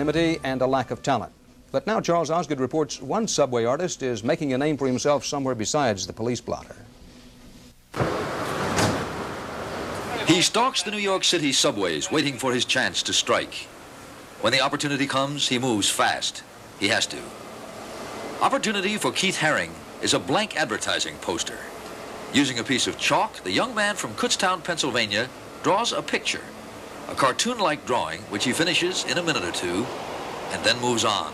anonymity and a lack of talent. But now Charles Osgood reports one subway artist is making a name for himself somewhere besides the police blotter. He stalks the New York City subways, waiting for his chance to strike. When the opportunity comes, he moves fast. He has to. Opportunity for Keith Haring is a blank advertising poster. Using a piece of chalk, the young man from Kutztown, Pennsylvania, draws a picture, a cartoon-like drawing which he finishes in a minute or two and then moves on.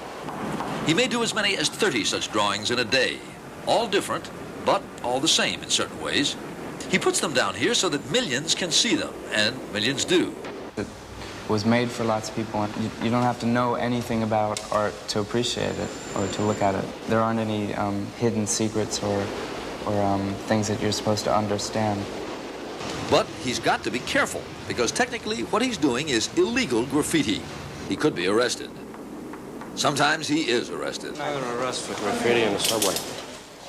He may do as many as 30 such drawings in a day, all different, but all the same in certain ways. He puts them down here so that millions can see them, and millions do. It was made for lots of people. You don't have to know anything about art to appreciate it or to look at it. There aren't any hidden secrets or things that you're supposed to understand. But he's got to be careful, because technically what he's doing is illegal graffiti. He could be arrested. Sometimes he is arrested. I'm under arrest for graffiti in the subway.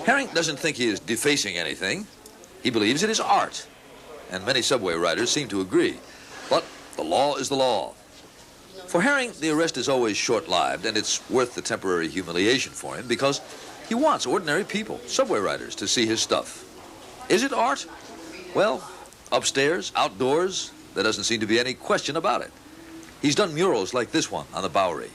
Haring doesn't think he is defacing anything. He believes it is art, and many subway riders seem to agree. But the law is the law. For Haring, the arrest is always short-lived, and it's worth the temporary humiliation for him because he wants ordinary people, subway riders, to see his stuff. Is it art? Well, upstairs, outdoors, There doesn't seem to be any question about it. He's done murals like this one on the Bowery.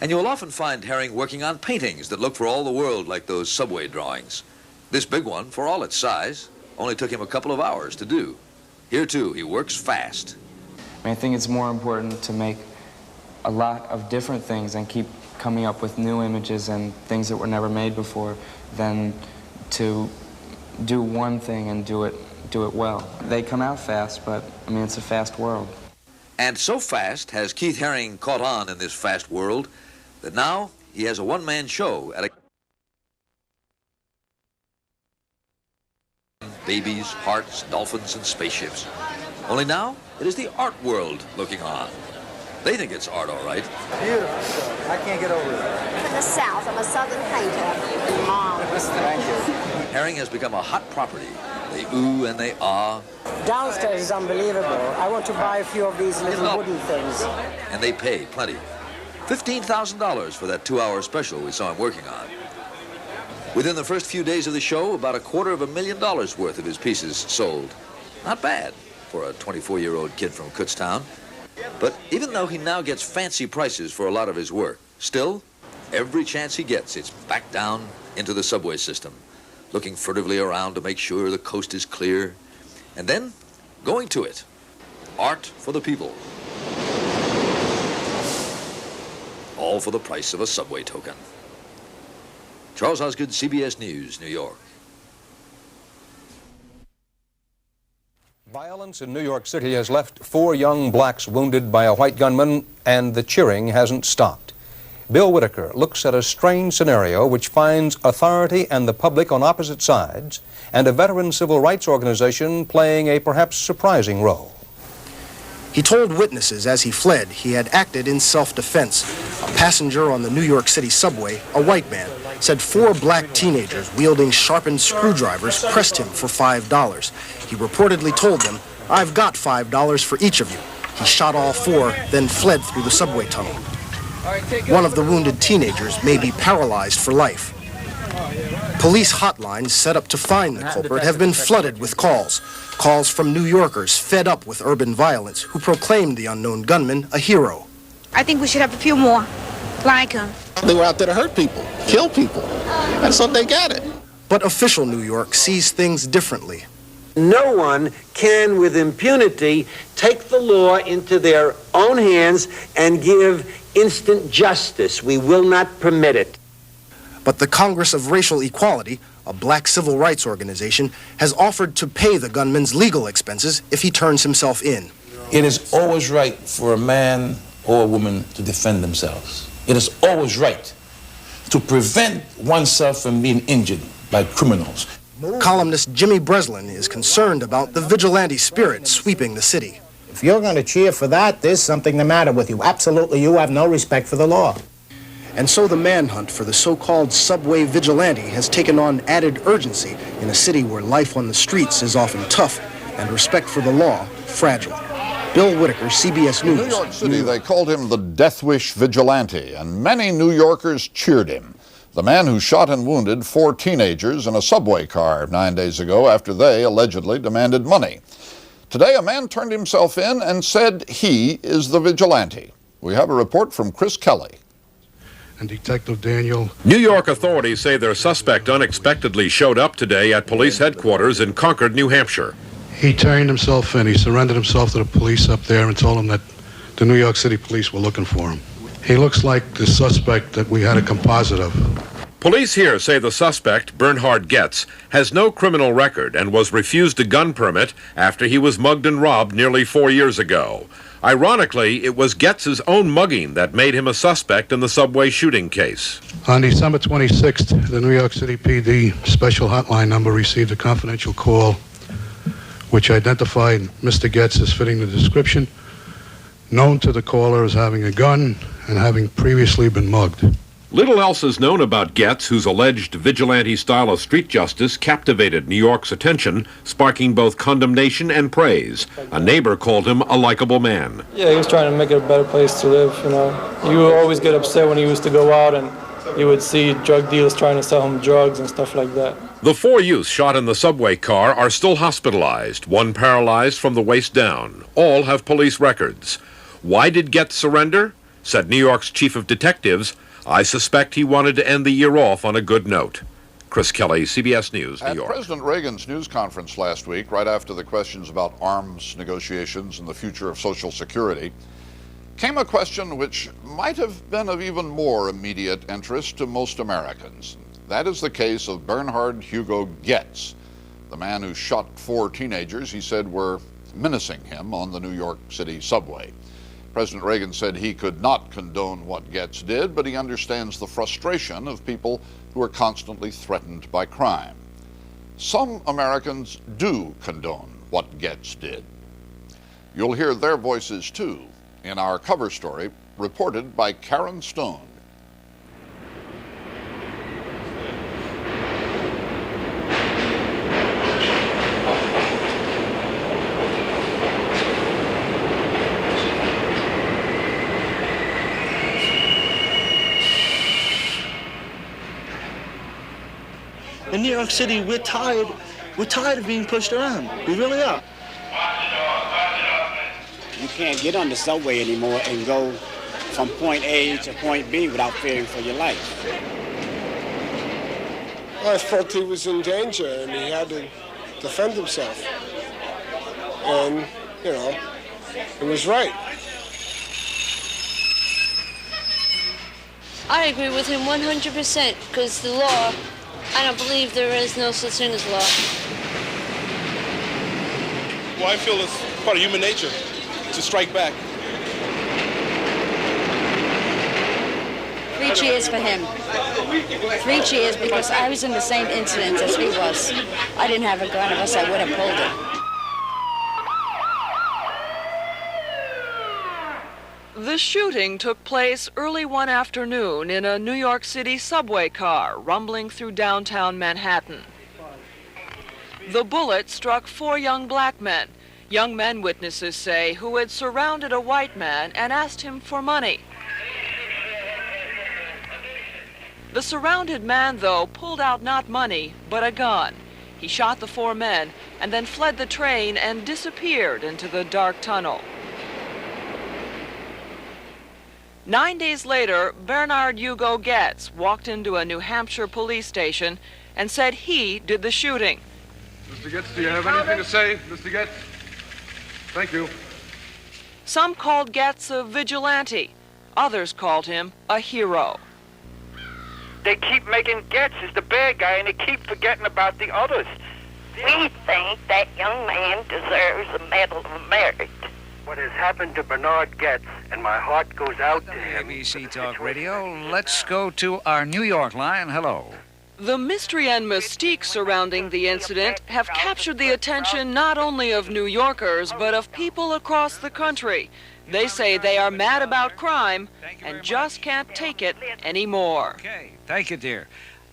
And you'll often find Herring working on paintings that look for all the world like those subway drawings. This big one, for all its size, only took him a couple of hours to do. Here, too, he works fast. I think it's more important to make a lot of different things and keep coming up with new images and things that were never made before than to do one thing and do it well. They come out fast, but, I mean, it's a fast world. And so fast has Keith Herring caught on in this fast world that now he has a one-man show at a... Babies, hearts, dolphins, and spaceships. Only now, it is the art world looking on. They think it's art, all right. Beautiful stuff. I can't get over it. From the South, I'm a Southern painter. Mom. Thank you. Herring has become a hot property. They ooh and they ah. Downstairs is unbelievable. I want to buy a few of these little wooden things. And they pay plenty. $15,000 for that 2-hour special we saw him working on. Within the first few days of the show, about $250,000 worth of his pieces sold. Not bad for a 24-year-old kid from Kutztown. But even though he now gets fancy prices for a lot of his work, still, every chance he gets, it's back down into the subway system, looking furtively around to make sure the coast is clear, and then going to it. Art for the people. All for the price of a subway token. Charles Osgood, CBS News, New York. Violence in New York City has left 4 young blacks wounded by a white gunman, and the cheering hasn't stopped. Bill Whitaker looks at a strange scenario which finds authority and the public on opposite sides, and a veteran civil rights organization playing a perhaps surprising role. He told witnesses as he fled he had acted in self-defense. A passenger on the New York City subway, a white man, said 4 black teenagers wielding sharpened screwdrivers pressed him for $5. He reportedly told them, "I've got $5 for each of you." He shot all 4, then fled through the subway tunnel. One of the wounded teenagers may be paralyzed for life. Police hotlines set up to find the culprit have been flooded with calls. Calls from New Yorkers fed up with urban violence who proclaimed the unknown gunman a hero. I think we should have a few more like him. They were out there to hurt people, kill people, and so they got it. But official New York sees things differently. No one can, with impunity, take the law into their own hands and give instant justice. We will not permit it. But the Congress of Racial Equality, a black civil rights organization, has offered to pay the gunman's legal expenses if he turns himself in. It is always right for a man or a woman to defend themselves. It is always right to prevent oneself from being injured by criminals. Columnist Jimmy Breslin is concerned about the vigilante spirit sweeping the city. If you're going to cheer for that, there's something the matter with you. Absolutely, you have no respect for the law. And so the manhunt for the so-called subway vigilante has taken on added urgency in a city where life on the streets is often tough and respect for the law fragile. Bill Whitaker, CBS News. In New York City, they called him the Death Wish Vigilante, and many New Yorkers cheered him. The man who shot and wounded 4 teenagers in a subway car 9 days ago after they allegedly demanded money. Today, a man turned himself in and said he is the vigilante. We have a report from Chris Kelly. And Detective Daniel. New York authorities say their suspect unexpectedly showed up today at police headquarters in Concord, New Hampshire. He turned himself in. He surrendered himself to the police up there and told them that the New York City police were looking for him. He looks like the suspect that we had a composite of. Police here say the suspect, Bernhard Goetz, has no criminal record and was refused a gun permit after he was mugged and robbed nearly 4 years ago. Ironically, it was Goetz's own mugging that made him a suspect in the subway shooting case. On December 26th, the New York City PD special hotline number received a confidential call which identified Mr. Goetz as fitting the description, known to the caller as having a gun and having previously been mugged. Little else is known about Goetz, whose alleged vigilante style of street justice captivated New York's attention, sparking both condemnation and praise. A neighbor called him a likable man. Yeah, he was trying to make it a better place to live, you know. You would always get upset when he used to go out and you would see drug dealers trying to sell him drugs and stuff like that. The 4 youths shot in the subway car are still hospitalized, one paralyzed from the waist down. All have police records. Why did Goetz surrender? Said New York's chief of detectives, "I suspect he wanted to end the year off on a good note." Chris Kelly, CBS News, New York. At President Reagan's news conference last week, right after the questions about arms negotiations and the future of Social Security, came a question which might have been of even more immediate interest to most Americans. That is the case of Bernhard Hugo Goetz, the man who shot 4 teenagers he said were menacing him on the New York City subway. President Reagan said he could not condone what Goetz did, but he understands the frustration of people who are constantly threatened by crime. Some Americans do condone what Goetz did. You'll hear their voices too in our cover story reported by Karen Stone. In New York City, we're tired of being pushed around. We really are. You can't get on the subway anymore and go from point A to point B without fearing for your life. I felt he was in danger and he had to defend himself. And, you know, it was right. I agree with him 100% because the law, I don't believe there is no such thing as law. Well, I feel it's part of human nature to strike back. 3 cheers for him. 3 cheers because I was in the same incident as he was. I didn't have a gun, or else I would have pulled it. The shooting took place early one afternoon in a New York City subway car rumbling through downtown Manhattan. The bullet struck 4 young black men, witnesses say, who had surrounded a white man and asked him for money. The surrounded man, though, pulled out not money, but a gun. He shot the 4 men and then fled the train and disappeared into the dark tunnel. 9 days later, Bernhard Hugo Goetz walked into a New Hampshire police station and said he did the shooting. Mr. Goetz, do you have anything to say, Mr. Goetz? Thank you. Some called Goetz a vigilante. Others called him a hero. They keep making Goetz as the bad guy, and they keep forgetting about the others. We think that young man deserves a Medal of Merit. What has happened to Bernhard Goetz, and my heart goes out to him. ABC Talk Radio. Let's go to our New York line. Hello. The mystery and mystique surrounding the incident have captured the attention not only of New Yorkers, but of people across the country. They say they are mad about crime and just can't take it anymore. Okay, thank you, dear.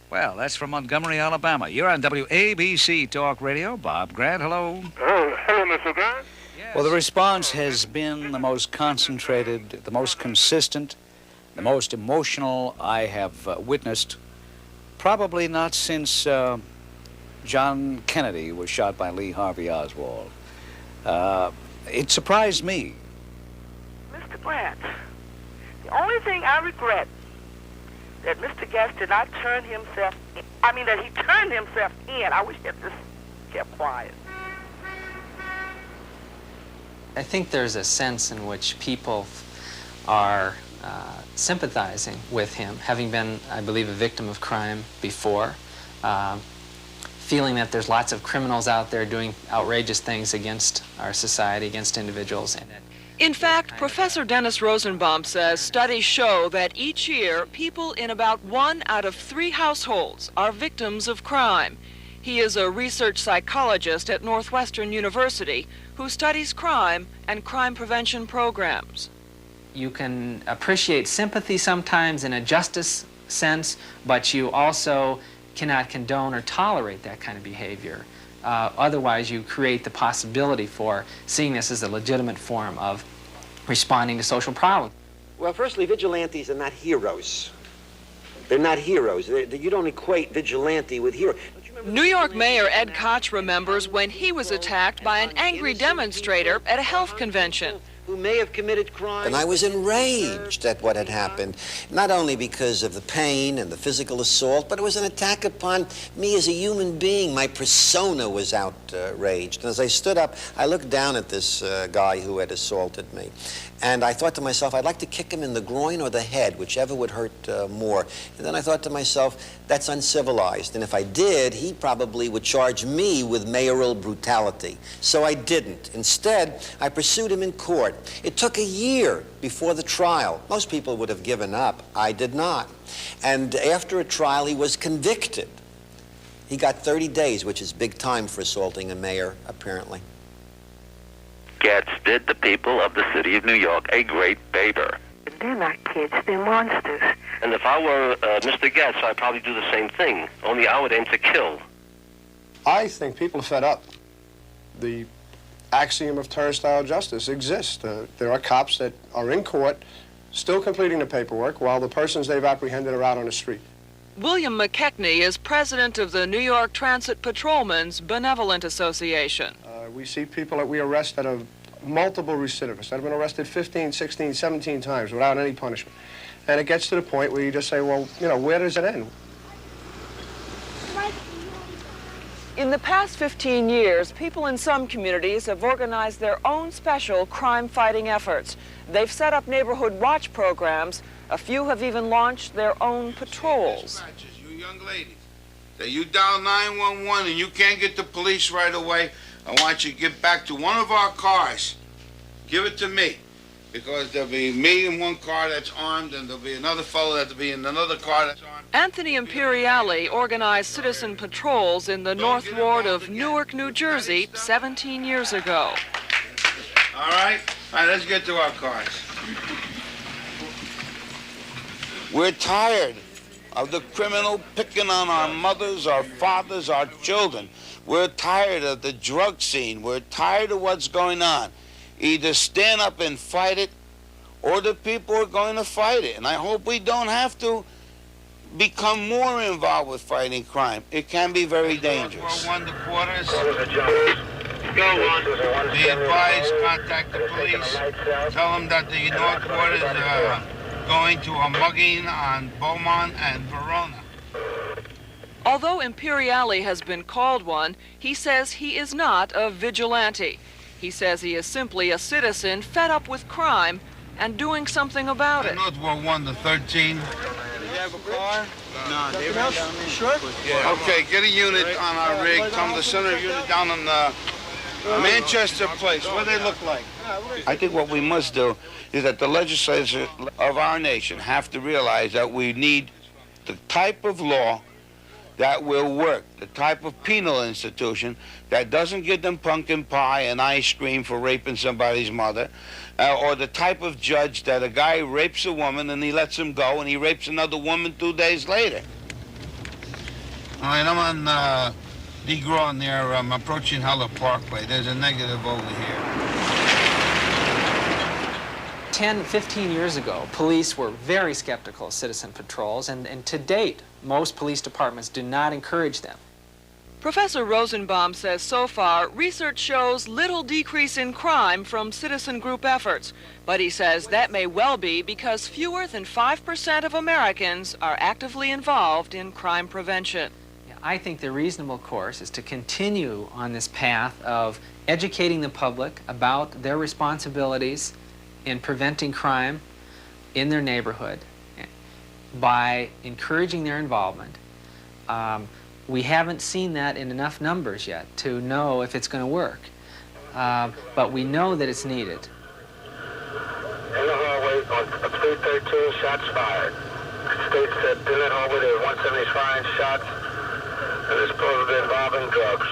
Well, that's from Montgomery, Alabama. You're on WABC Talk Radio. Bob Grant, hello. Hello, Mr. Grant. Well, the response has been the most concentrated, the most consistent, the most emotional I have witnessed, probably not since John Kennedy was shot by Lee Harvey Oswald. It surprised me. Mr. Grant, the only thing I regret that Mr. Goetz did not turn himself in. That he turned himself in. I wish he had just kept quiet. I think there's a sense in which people are sympathizing with him, having been, I believe, a victim of crime before, feeling that there's lots of criminals out there doing outrageous things against our society, against individuals. In fact, Professor Dennis Rosenbaum says studies show that each year, people in about 1 out of 3 households are victims of crime. He is a research psychologist at Northwestern University who studies crime and crime prevention programs. You can appreciate sympathy sometimes in a justice sense, but you also cannot condone or tolerate that kind of behavior. Otherwise, you create the possibility for seeing this as a legitimate form of responding to social problems. Well, firstly, vigilantes are not heroes. They're not heroes. You don't equate vigilante with hero. New York Mayor Ed Koch remembers when he was attacked by an angry demonstrator at a health convention. Who may have committed crime. And I was enraged at what had happened, not only because of the pain and the physical assault, but it was an attack upon me as a human being. My persona was outraged. And as I stood up, I looked down at this guy who had assaulted me. And I thought to myself, I'd like to kick him in the groin or the head, whichever would hurt more. And then I thought to myself, that's uncivilized. And if I did, he probably would charge me with mayoral brutality. So I didn't. Instead, I pursued him in court. It took a year before the trial. Most people would have given up. I did not. And after a trial, he was convicted. He got 30 days, which is big time for assaulting a mayor, apparently. Goetz did the people of the city of New York a great favor. They're not kids, they're monsters. And if I were Mr. Goetz, I'd probably do the same thing, only I would aim to kill. I think people are fed up. The axiom of turnstile justice exists. There are cops that are in court still completing the paperwork while the persons they've apprehended are out on the street. William McKechnie is president of the New York Transit Patrolmen's Benevolent Association. We see people that we arrest that are multiple recidivists, that have been arrested 15, 16, 17 times without any punishment. And it gets to the point where you just say, well, you know, where does it end? In the past 15 years, people in some communities have organized their own special crime-fighting efforts. They've set up neighborhood watch programs. A few have even launched their own patrols. You young ladies, that you dial 911 and you can't get the police right away, I want you to get back to one of our cars. Give it to me. Because there'll be me in one car that's armed, and there'll be another fellow that'll be in another car that's armed. Anthony Imperiale organized citizen patrols in the North Ward of Newark, New Jersey 17 years ago. All right, let's get to our cars. We're tired of the criminal picking on our mothers, our fathers, our children. We're tired of the drug scene. We're tired of what's going on. Either stand up and fight it, or the people are going to fight it. And I hope we don't have to become more involved with fighting crime. It can be very dangerous. One to quarters. Go on. Be advised, contact the police. Tell them that the North Ward is going to a mugging on Beaumont and Verona. Although Imperiale has been called one, he says he is not a vigilante. He says he is simply a citizen fed up with crime and doing something about it. North Ward 1 to 13. Do you have a car? No, they ran down there. Sure? Yeah. Okay, get a unit on our rig. Come to the center unit down on the Manchester Place. What do they look like? I think what we must do is that the legislators of our nation have to realize that we need the type of law that will work, the type of penal institution that doesn't give them pumpkin pie and ice cream for raping somebody's mother, or the type of judge that a guy rapes a woman and he lets him go and he rapes another woman 2 days later. All right, I'm on DeGraw near, I'm approaching Heller Parkway. There's a negative over here. 10, 15 years ago, police were very skeptical of citizen patrols, and to date, most police departments do not encourage them. Professor Rosenbaum says so far, research shows little decrease in crime from citizen group efforts. But he says that may well be because fewer than 5% of Americans are actively involved in crime prevention. I think the reasonable course is to continue on this path of educating the public about their responsibilities in preventing crime in their neighborhood by encouraging their involvement. We haven't seen that in enough numbers yet to know if it's going to work, but we know that it's needed. In the hallway on 313, shots fired. States that in that hallway there were 175 shots, and it's supposedly involving drugs.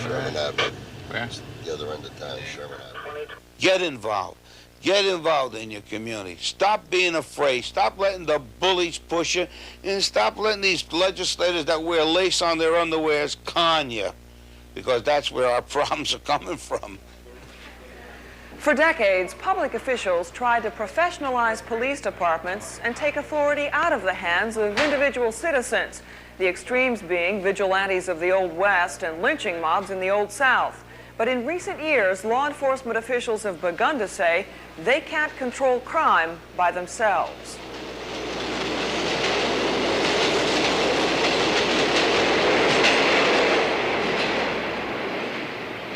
Sherman Avenue. Where? The other end of town, Sherman Avenue. Get involved. Get involved in your community. Stop being afraid. Stop letting the bullies push you, and stop letting these legislators that wear lace on their underwears con you, because that's where our problems are coming from. For decades, public officials tried to professionalize police departments and take authority out of the hands of individual citizens. the extremes being vigilantes of the Old West and lynching mobs in the Old South. But in recent years, law enforcement officials have begun to say they can't control crime by themselves.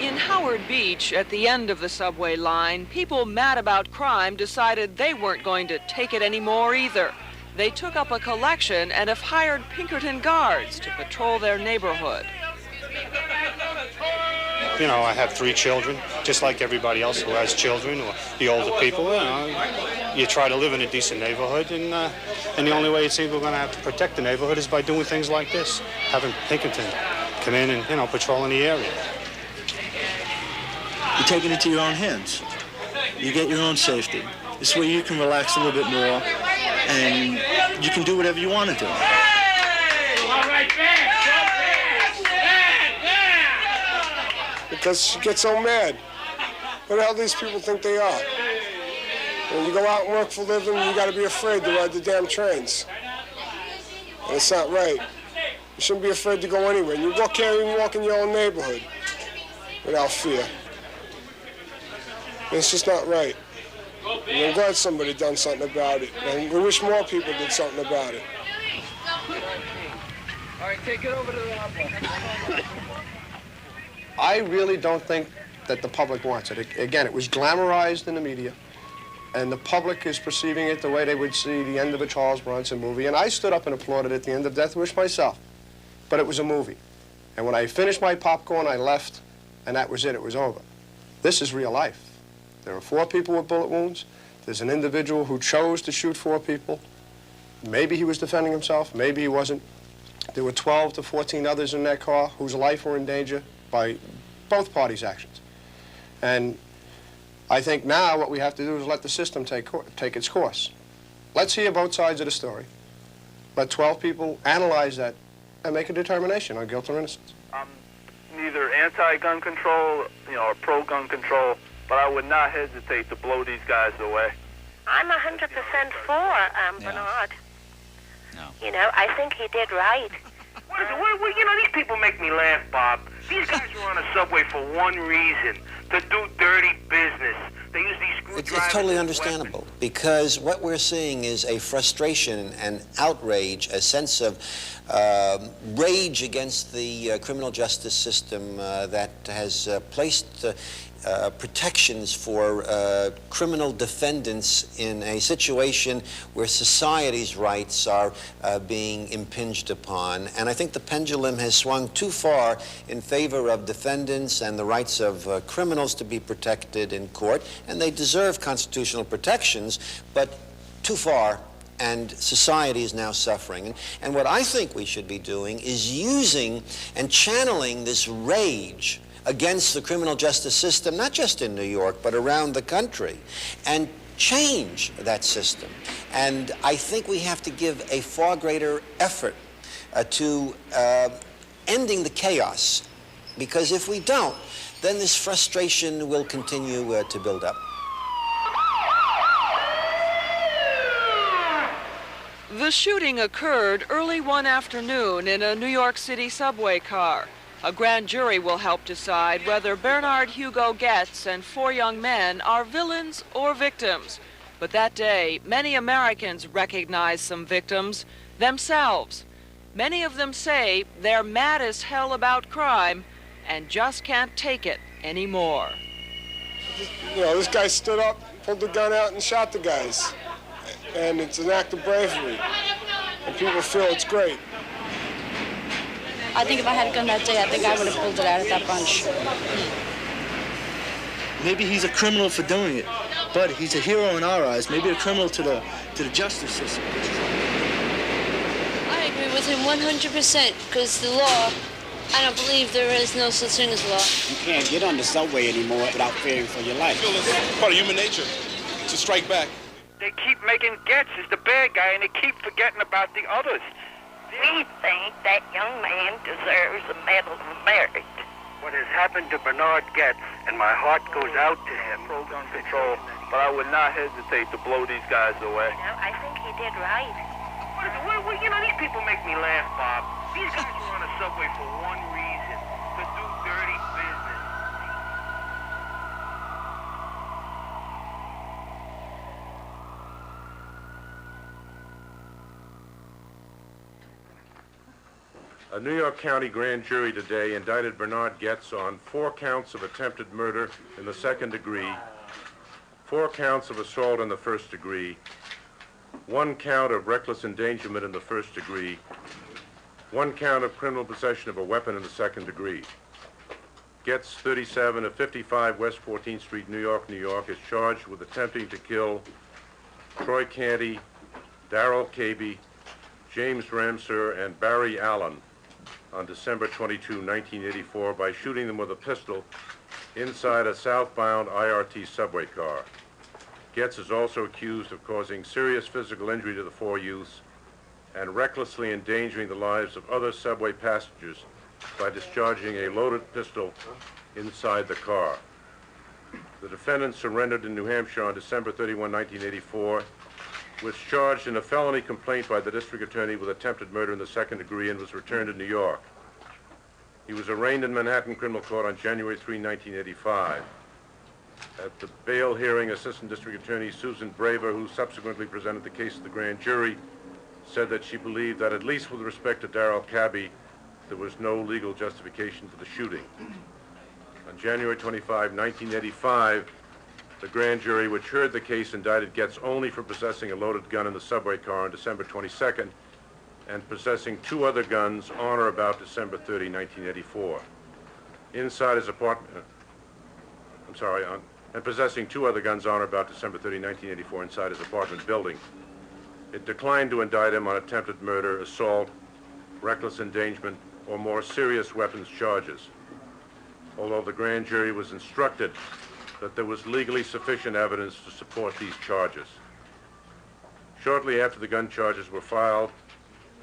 In Howard Beach, at the end of the subway line, people mad about crime decided they weren't going to take it anymore either. They took up a collection and have hired Pinkerton guards to patrol their neighborhood. You know, I have 3 children, just like everybody else who has children, or the older people. You know, you try to live in a decent neighborhood, and the only way it seems we're going to have to protect the neighborhood is by doing things like this, having Pinkerton come in and, you know, patrol in the area. You're taking it to your own hands. You get your own safety. This way you can relax a little bit more, and you can do whatever you want to do. Because she gets so mad. What the hell do these people think they are? When you go out and work for a living, you got to be afraid to ride the damn trains. And it's not right. You shouldn't be afraid to go anywhere. You can't even walk in your own neighborhood without fear. And it's just not right. And I'm glad somebody done something about it. And we wish more people did something about it. All right, take it over to the hot. I really don't think that the public wants it. Again, it was glamorized in the media, and the public is perceiving it the way they would see the end of a Charles Bronson movie. And I stood up and applauded at the end of Death Wish myself, but it was a movie. And when I finished my popcorn, I left, and that was it. It was over. This is real life. There are 4 people with bullet wounds. There's an individual who chose to shoot 4 people. Maybe he was defending himself, maybe he wasn't. There were 12 to 14 others in that car whose life were in danger by both parties' actions. And I think now what we have to do is let the system take its course. Let's hear both sides of the story. Let 12 people analyze that and make a determination on guilt or innocence. I'm neither anti-gun control, or pro-gun control, but I would not hesitate to blow these guys away. I'm 100% for Bernhard. No. I think he did right. What is it? These people make me laugh, Bob. These guys are on a subway for one reason, to do dirty business. They use these screwdrivers. It's totally understandable, because what we're seeing is a frustration and outrage, a sense of rage against the criminal justice system that has placed protections for criminal defendants in a situation where society's rights are being impinged upon. And I think the pendulum has swung too far in favor of defendants and the rights of criminals to be protected in court. And they deserve constitutional protections, but too far. And society is now suffering. And what I think we should be doing is using and channeling this rage against the criminal justice system, not just in New York, but around the country, and change that system. And I think we have to give a far greater effort to ending the chaos, because if we don't, then this frustration will continue to build up. The shooting occurred early one afternoon in a New York City subway car. A grand jury will help decide whether Bernhard Goetz and 4 young men are villains or victims. But that day, many Americans recognized some victims themselves. Many of them say they're mad as hell about crime and just can't take it anymore. This guy stood up, pulled the gun out, and shot the guys. And it's an act of bravery. And people feel it's great. I think if I had a gun that day, I think I would have pulled it out of that bunch. Maybe he's a criminal for doing it, but he's a hero in our eyes. Maybe a criminal to the justice system. I agree with him 100%, because the law, I don't believe there is no such thing as law. You can't get on the subway anymore without fearing for your life. It's part of human nature to strike back. They keep making Goetz as the bad guy, and they keep forgetting about the others. We think that young man deserves a Medal of Merit. What has happened to Bernhard Goetz, and my heart goes out to him. Pro-gun control, but I would not hesitate to blow these guys away. I think he did right. What is it? These people make me laugh, Bob. These guys were on a subway for one reason, to do dirty business. A New York County grand jury today indicted Bernhard Goetz on 4 counts of attempted murder in the 2nd degree, 4 counts of assault in the 1st degree, 1 count of reckless endangerment in the 1st degree, 1 count of criminal possession of a weapon in the 2nd degree. Goetz, 37 of 55 West 14th Street, New York, New York, is charged with attempting to kill Troy Canty, Darrell Cabey, James Ramseur, and Barry Allen on December 22, 1984, by shooting them with a pistol inside a southbound IRT subway car. Goetz is also accused of causing serious physical injury to the 4 youths and recklessly endangering the lives of other subway passengers by discharging a loaded pistol inside the car. The defendant surrendered in New Hampshire on December 31, 1984, was charged in a felony complaint by the district attorney with attempted murder in the 2nd degree and was returned to New York. He was arraigned in Manhattan Criminal Court on January 3, 1985. At the bail hearing, Assistant District Attorney Susan Braver, who subsequently presented the case to the grand jury, said that she believed that, at least with respect to Darrell Cabey, there was no legal justification for the shooting. On January 25, 1985, the grand jury, which heard the case, indicted Goetz only for possessing a loaded gun in the subway car on December 22nd and possessing 2 other guns on or about December 30, 1984. Inside his apartment, and possessing 2 other guns on or about December 30, 1984 inside his apartment building. It declined to indict him on attempted murder, assault, reckless endangerment, or more serious weapons charges, although the grand jury was instructed that there was legally sufficient evidence to support these charges. Shortly after the gun charges were filed,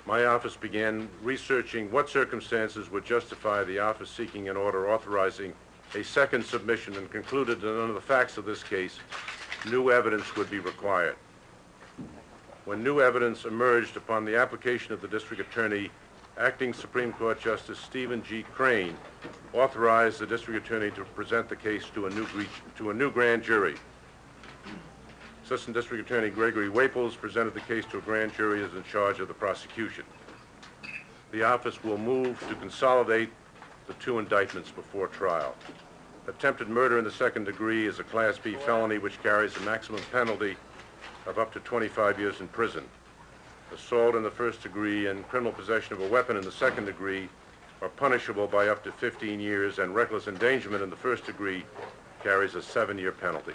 my office began researching what circumstances would justify the office seeking an order authorizing a second submission and concluded that under the facts of this case, new evidence would be required. When new evidence emerged upon the application of the district attorney, Acting Supreme Court Justice Stephen G. Crane authorized the district attorney to present the case to a new grand jury. Assistant District Attorney Gregory Waples presented the case to a grand jury as in charge of the prosecution. The office will move to consolidate the 2 indictments before trial. Attempted murder in the 2nd degree is a Class B felony which carries a maximum penalty of up to 25 years in prison. Assault in the 1st degree and criminal possession of a weapon in the 2nd degree are punishable by up to 15 years, and reckless endangerment in the 1st degree carries a 7-year penalty.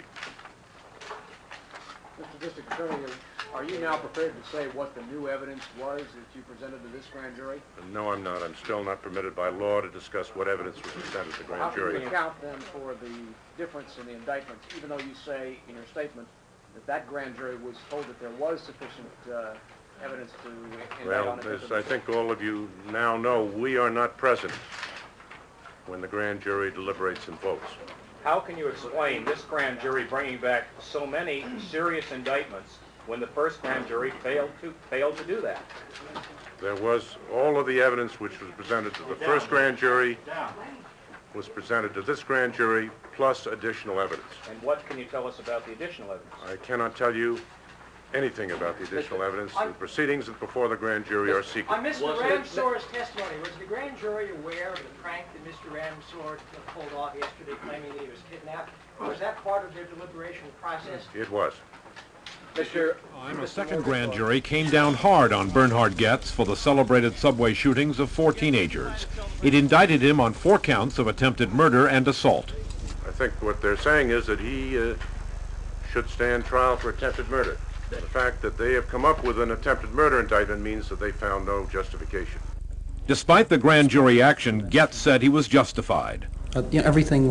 Mr. District Attorney, are you now prepared to say what the new evidence was that you presented to this grand jury? No, I'm not. I'm still not permitted by law to discuss what evidence was presented to the grand jury. How can we account then for the difference in the indictments, even though you say in your statement that grand jury was told that there was sufficient evidence to indict on it? Well, as I think all of you now know, we are not present when the grand jury deliberates and votes. How can you explain this grand jury bringing back so many serious indictments when the first grand jury failed to do that? There was all of the evidence which was presented to the first grand jury was presented to this grand jury, plus additional evidence. And what can you tell us about the additional evidence? I cannot tell you anything about the additional evidence. The proceedings before the grand jury are secret. On Mr. Ramseur's testimony, was the grand jury aware of the prank that Mr. Ramseur pulled off yesterday, claiming that he was kidnapped? Was that part of their deliberation process? It was. A second grand jury came down hard on Bernhard Goetz for the celebrated subway shootings of 4 teenagers. It indicted him on 4 counts of attempted murder and assault. I think what they're saying is that he should stand trial for attempted murder. The fact that they have come up with an attempted murder indictment means that they found no justification. Despite the grand jury action, Goetz said he was justified. Everything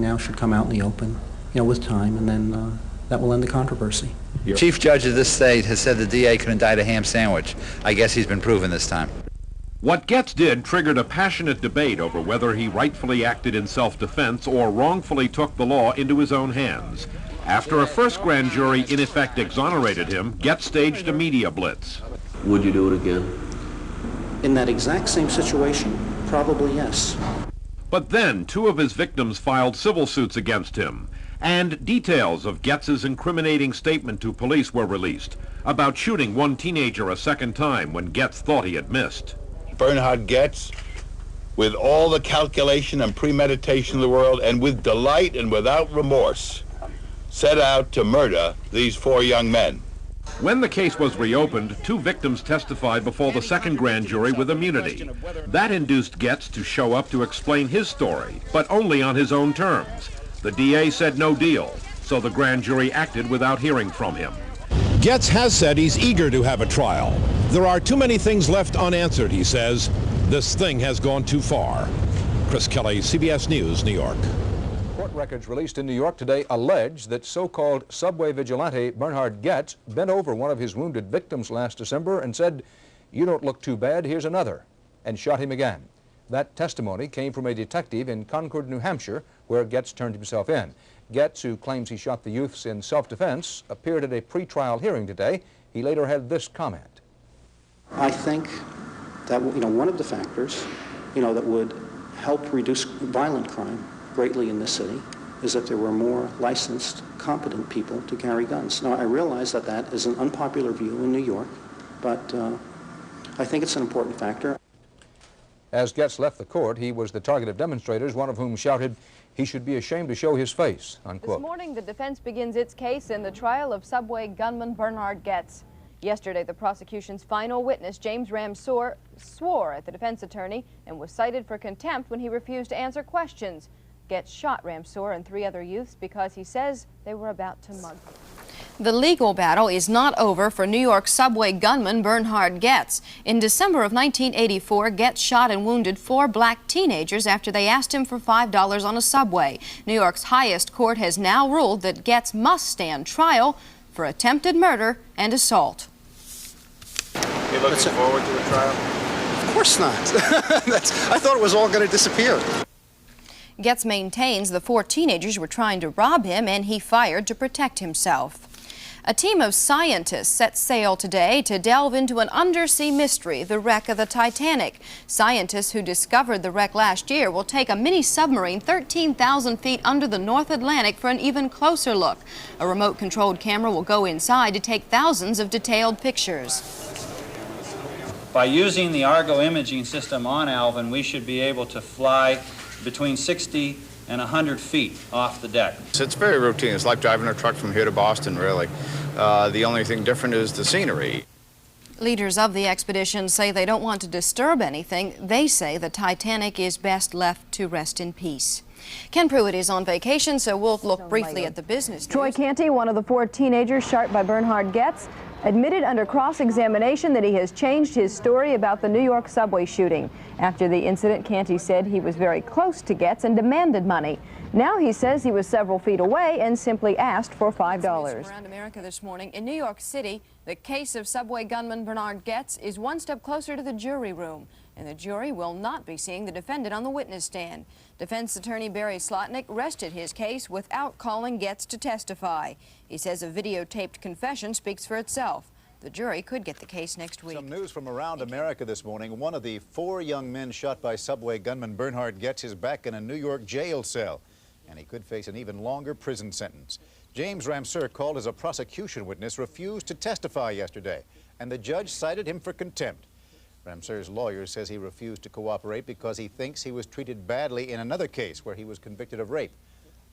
now should come out in the open, with time, and then that will end the controversy. The Chief Judge of this state has said the DA could indict a ham sandwich. I guess he's been proven this time. What Goetz did triggered a passionate debate over whether he rightfully acted in self-defense or wrongfully took the law into his own hands. After a first grand jury in effect exonerated him, Goetz staged a media blitz. Would you do it again? In that exact same situation, probably yes. But then 2 of his victims filed civil suits against him, and details of Goetz's incriminating statement to police were released about shooting one teenager a second time when Goetz thought he had missed. Bernhard Goetz, with all the calculation and premeditation of the world, and with delight and without remorse, set out to murder these 4 young men. When the case was reopened, 2 victims testified before the second grand jury with immunity. That induced Goetz to show up to explain his story, but only on his own terms. The DA said no deal, so the grand jury acted without hearing from him. Goetz has said he's eager to have a trial. There are too many things left unanswered, he says. This thing has gone too far. Chris Kelly, CBS News, New York. Court records released in New York today allege that so-called subway vigilante Bernhard Goetz bent over one of his wounded victims last December and said, "You don't look too bad, here's another," and shot him again. That testimony came from a detective in Concord, New Hampshire, where Goetz turned himself in. Goetz, who claims he shot the youths in self-defense, appeared at a pre-trial hearing today. He later had this comment. I think that, one of the factors, that would help reduce violent crime greatly in this city is if there were more licensed, competent people to carry guns. Now, I realize that that is an unpopular view in New York, but I think it's an important factor. As Goetz left the court, he was the target of demonstrators, one of whom shouted he should be ashamed to show his face, unquote. This morning, the defense begins its case in the trial of subway gunman Bernhard Goetz. Yesterday, the prosecution's final witness, James Ramseur, swore at the defense attorney and was cited for contempt when he refused to answer questions. Goetz shot Ramseur and 3 other youths because he says they were about to mug him. The legal battle is not over for New York subway gunman Bernhard Goetz. In December of 1984, Goetz shot and wounded 4 black teenagers after they asked him for $5 on a subway. New York's highest court has now ruled that Goetz must stand trial for attempted murder and assault. You looking forward to the trial? Of course not. I thought it was all going to disappear. Goetz maintains the 4 teenagers were trying to rob him and he fired to protect himself. A team of scientists set sail today to delve into an undersea mystery, the wreck of the Titanic. Scientists who discovered the wreck last year will take a mini-submarine 13,000 feet under the North Atlantic for an even closer look. A remote-controlled camera will go inside to take thousands of detailed pictures. By using the Argo imaging system on Alvin, we should be able to fly between 60 and 100 feet off the deck. It's very routine. It's like driving a truck from here to Boston, really. The only thing different is the scenery. Leaders of the expedition say they don't want to disturb anything. They say the Titanic is best left to rest in peace. Ken Pruitt is on vacation, so we'll look briefly at the business news. Troy Canty, one of the 4 teenagers shot by Bernhard Goetz, admitted under cross-examination that he has changed his story about the New York subway shooting. After the incident, Canty said he was very close to Goetz and demanded money. Now he says he was several feet away and simply asked for $5. Around America this morning, in New York City, the case of subway gunman Bernhard Goetz is one step closer to the jury room, and the jury will not be seeing the defendant on the witness stand. Defense attorney Barry Slotnick rested his case without calling Goetz to testify. He says a videotaped confession speaks for itself. The jury could get the case next week. Some news from around America this morning. One of the 4 young men shot by subway gunman Bernhard Goetz is back in a New York jail cell, and he could face an even longer prison sentence. James Ramseur, called as a prosecution witness, refused to testify yesterday, and the judge cited him for contempt. Ramseur's lawyer says he refused to cooperate because he thinks he was treated badly in another case where he was convicted of rape.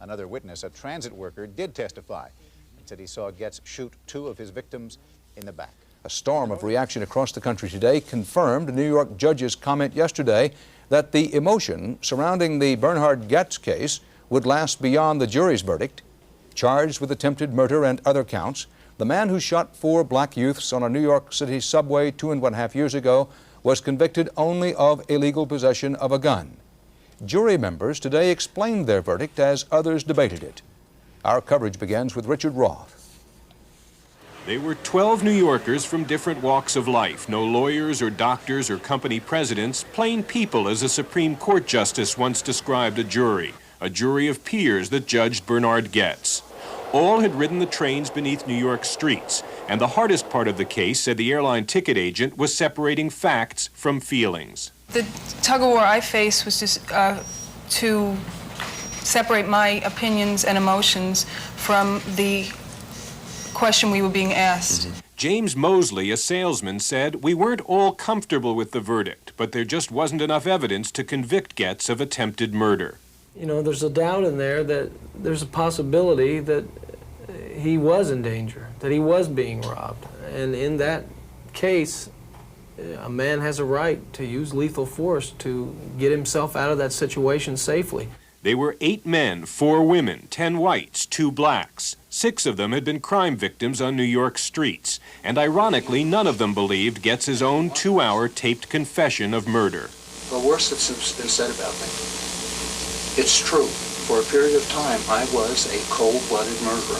Another witness, a transit worker, did testify and said he saw Goetz shoot 2 of his victims in the back. A storm of reaction across the country today confirmed a New York judge's comment yesterday that the emotion surrounding the Bernhard Goetz case would last beyond the jury's verdict. Charged with attempted murder and other counts, the man who shot 4 black youths on a New York City subway 2.5 years ago was convicted only of illegal possession of a gun. Jury members today explained their verdict as others debated it. Our coverage begins with Richard Roth. They were 12 New Yorkers from different walks of life. No lawyers or doctors or company presidents, plain people, as a Supreme Court justice once described a jury of peers that judged Bernhard Goetz. All had ridden the trains beneath New York streets, And the hardest part of the case, said the airline ticket agent, was separating facts from feelings. The tug-of-war I faced was just to separate my opinions and emotions from the question we were being asked. James Mosley, a salesman, said, "We weren't all comfortable with the verdict, but there just wasn't enough evidence to convict Goetz of attempted murder." You know, there's a doubt in there that there's a possibility that he was in danger, that he was being robbed. And in that case, a man has a right to use lethal force to get himself out of that situation safely. They were 8 men, 4 women, 10 whites, 2 blacks. 6 of them had been crime victims on New York streets. And ironically, none of them believed Goetz's own 2-hour taped confession of murder. The worst that's been said about me. It's true. For a period of time, I was a cold-blooded murderer.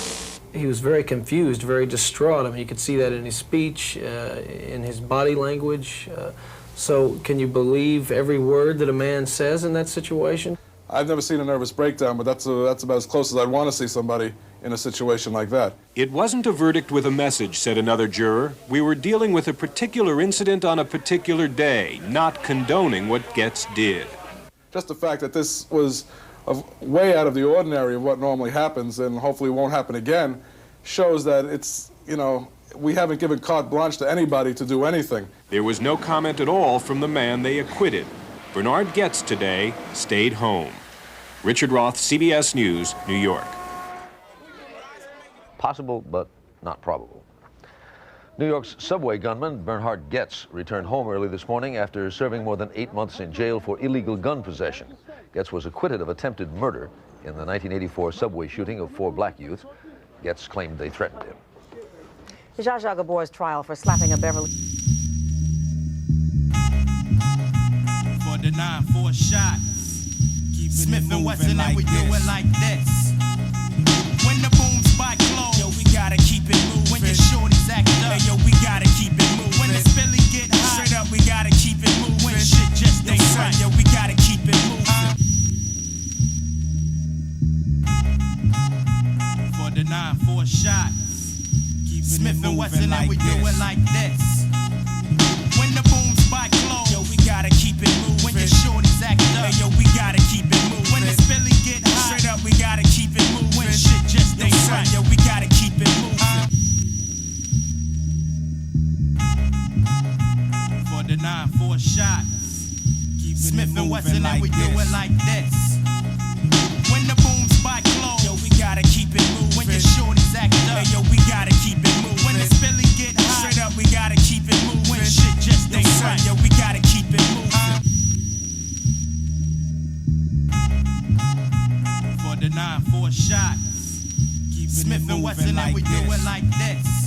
He was very confused, very distraught. I mean, you could see that in his speech, in his body language. So can you believe every word that a man says in that situation? I've never seen a nervous breakdown, but that's about as close as I'd want to see somebody in a situation like that. It wasn't a verdict with a message, said another juror. We were dealing with a particular incident on a particular day, not condoning what Goetz did. Just the fact that this was way out of the ordinary of what normally happens and hopefully won't happen again shows that it's, you know, we haven't given carte blanche to anybody to do anything. There was no comment at all from the man they acquitted. Bernhard Goetz today stayed home. Richard Roth, CBS News, New York. Possible, but not probable. New York's subway gunman Bernhard Goetz returned home early this morning after serving more than 8 months in jail for illegal gun possession. Goetz was acquitted of attempted murder in the 1984 subway shooting of 4 black youth. Goetz claimed they threatened him. Zsa Zsa Gabor's trial for slapping a Beverly... For the 9-4 shot. Smith and Wesson, and we do it like this. When the boom spot close, yo, we gotta keep it moving. When your shorties act up, yo, we gotta keep it moving. When the spilly get hot, straight up, we gotta keep it moving. When shit just ain't right, yo, we gotta keep it moving. For the 9-4 shot. Smith and Wesson, and we do it like this. When the boom spot close, yo, we gotta keep it moving. When your shorties act up, yo, we gotta keep it moving. When the spilly get hot, straight up, we gotta keep it moving. When shit just ain't right, yo, we gotta keep it moving. For the 9-4 shot. Smith and Wesson, and we do it like this. When the boom spot close, yo, we gotta keep it moving. When your shorties act up, yo, we gotta keep it moving. When the spilly get hot, straight up, we gotta keep it moving. When shit just ain't right, yo, we gotta keep it moving. For the 9-4 shot. Smith and Wesson, and we do it like this.